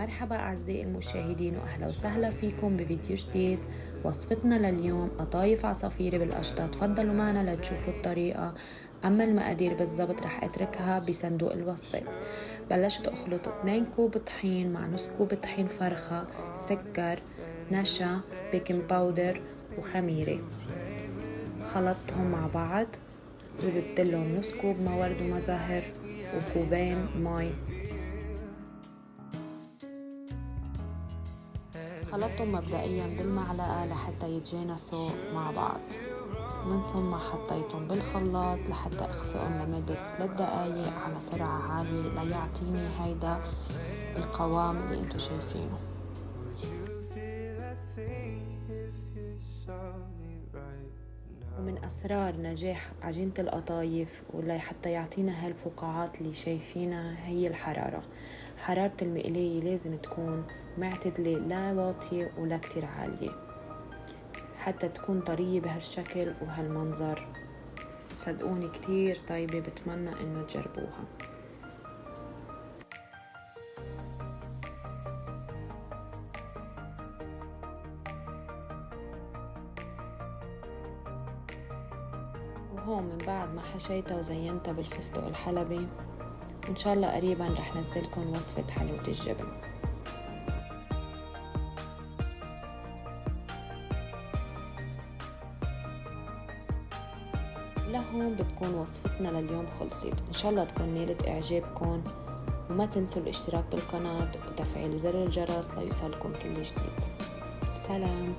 مرحبا أعزائي المشاهدين وأهلا وسهلا فيكم بفيديو جديد. وصفتنا لليوم قطايف عصافيري بالقشطة. تفضلوا معنا لتشوفوا الطريقة، أما المقادير بالضبط رح أتركها بصندوق الوصفات. بلشت أخلط 2 كوب طحين مع نص كوب طحين فرخة، سكر، نشا، بيكنج باودر وخميرة. خلطتهم مع بعض وزدت لهم نص كوب موارد ومزهر وكوبين مي. خلطتهم مبدئيا بالمعلقة لحتى يتجانسوا مع بعض، ومن ثم حطيتهم بالخلاط لحتى اخفقهم لمدة 3 دقايق على سرعة عالية ليعطيني هيدا القوام اللي انتو شايفينه. ومن أسرار نجاح عجينة القطايف واللي حتى يعطينا هالفقاعات اللي شايفينها هي الحرارة. حرارة المقلاية لازم تكون معتدلة، لا واطية ولا كتير عالية، حتى تكون طرية بهالشكل وهالمنظر. صدقوني كتير طيبة، بتمنى انه تجربوها. وهون من بعد ما حشيتها وزينتها بالفستق الحلبي، إن شاء الله قريبا رح نزلكم وصفة حلاوة الجبن. لهون بتكون وصفتنا لليوم خلصت. إن شاء الله تكون نالت إعجابكم، وما تنسوا الاشتراك بالقناة وتفعيل زر الجرس ليوصلكم كل جديد. سلام.